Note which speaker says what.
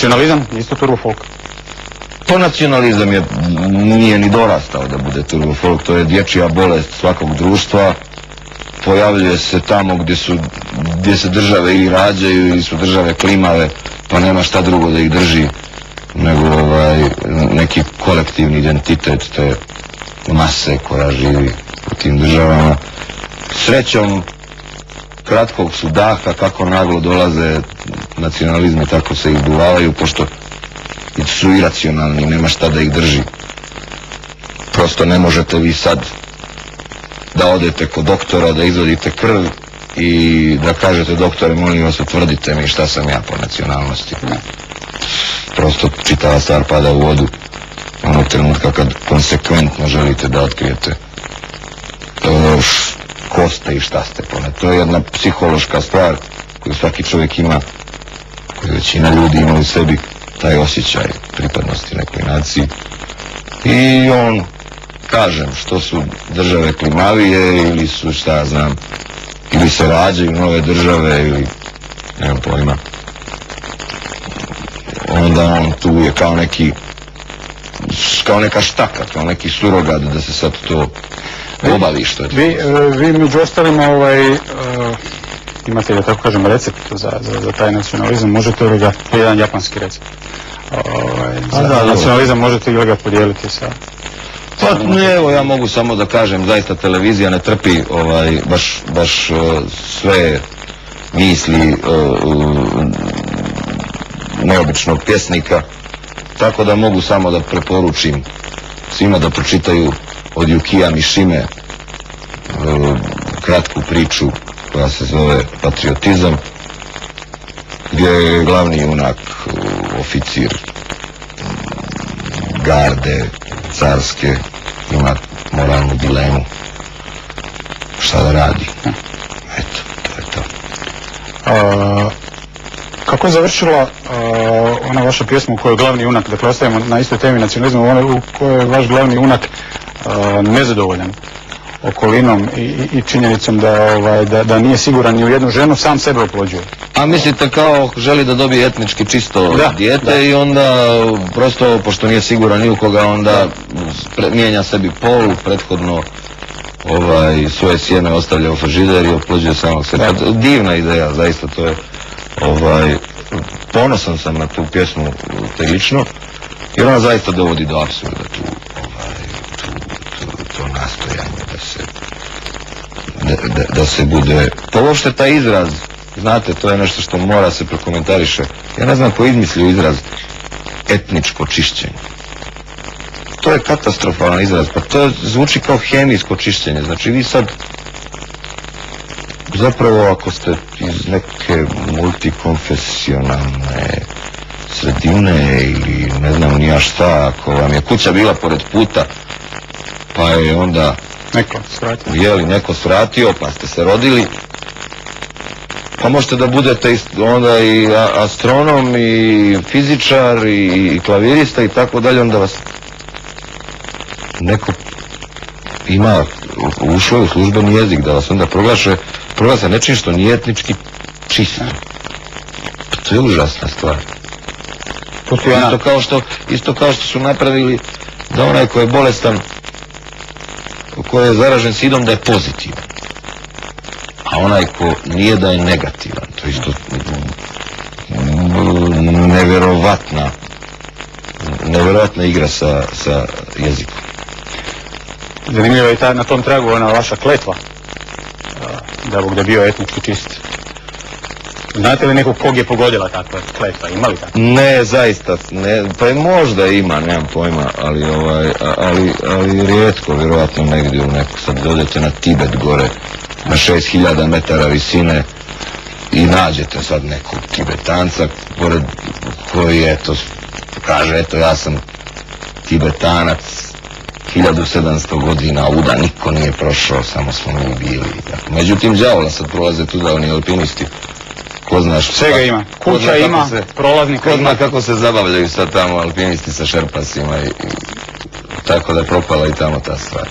Speaker 1: Nacionalizam, isto turbo folk.
Speaker 2: To nacionalizam nije ni dorastao da bude turbo folk, to je dječja bolest svakog društva. Pojavljuje se tamo gdje se države i rađaju ili su države klimave, pa nema šta drugo da ih drži nego neki kolektivni identitet te mase koja živi u tim državama. Srećom kratkog su daha, kako naglo dolaze nacionalizme, tako se ih duvavaju, pošto su iracionalni, nema šta da ih drži. Prosto ne možete vi sad da odete kod doktora, da izvodite krv i da kažete doktore, molim vas, utvrdite mi šta sam ja po nacionalnosti. Prosto čitava stvar pada u vodu onog trenutka kad konsekventno želite da otkrijete ko ste i šta ste. To je jedna psihološka stvar koju svaki čovjek ima, koju većina ljudi ima u sebi, taj osjećaj pripadnosti nekoj naciji. I on, kažem, što su države klimavije ili su, šta ja znam, ili se rađaju nove države ili nemam pojma, onda on tu je kao neka štaka, kao neki surogat da se sad to obavi što je.
Speaker 1: Vi među ostalima imate, da tako kažem, recept za taj nacionalizam, možete li ga, jedan japanski recept, za nacionalizam možete li ga podijeliti sa...
Speaker 2: Pa ne, evo ja mogu samo da kažem, zaista televizija ne trpi baš sve misli neobičnog pjesnika, tako da mogu samo da preporučim svima da pročitaju od Yukija Mishime kratku priču koja se zove Patriotizam, gdje je glavni junak oficir garde carske, ima moralnu dilemu šta da radi. Eto, to je to.
Speaker 1: Kako je završila ona vaša pjesma u kojoj je glavni junak, dakle ostavimo na istoj temi nacionalizma, u kojoj je vaš glavni junak nezadovoljan okolinom i činjenicom da nije siguran ni u jednu ženu, sam sebe oplođuje?
Speaker 2: A mislite kao želi da dobije etnički čisto dijete i onda prosto, pošto nije siguran ni u koga, onda mijenja sebi pol, prethodno svoje sjeme ostavlja u frižider i oplođuje samog sebe. Divna ideja, zaista to je, ponosan sam na tu pjesmu lično, jer ona zaista dovodi do apsurda to nastojanje da se bude, pa uopšte taj izraz, znate, to je nešto što mora se prokomentariše. Ja ne znam ko izmislio izraz etničko čišćenje. To je katastrofalan izraz, pa to zvuči kao hemijsko čišćenje. Znači vi sad, zapravo ako ste iz neke multikonfesionalne sredine ili ne znam ni ja šta, ako vam je kuća bila pored puta, pa je onda neko svratio, pa ste se rodili, pa možete da budete onda i astronom i fizičar i klavirista i tako dalje, onda vas neko ima ušlo u službeni jezik da vas onda proglasa nečim što nije etnički čisto. To je užasna stvar. Isto kao što su napravili da onaj ko je bolestan, ko je zaražen sidom, da je pozitivan, a onaj ko nije da je negativan. To je isto nevjerovatna igra sa jezikom.
Speaker 1: Zanimljivo je na tom tragu ona vaša kletva da Bog da bio etnički čist. Znate li nekog kog je pogodila takva kletva? Ima li tako?
Speaker 2: Ne, zaista, ne, pa možda ima, nemam pojma, ali rijetko, vjerovatno negdje u neku, sad dođete na Tibet gore, na 6000 metara visine i nađete sad nekog Tibetanca pored koji kaže, eto ja sam Tibetanac, 1700 godina uda, niko nije prošao, samo smo mi bili. Međutim, đavola sad prolaze tuda oni alpinisti. Ko zna
Speaker 1: svega ima, kuća ima, prolaznika ima.
Speaker 2: Ko zna kako se zabavljaju sad tamo alpinisti sa šerpasima i tako da je propala i tamo ta stvar.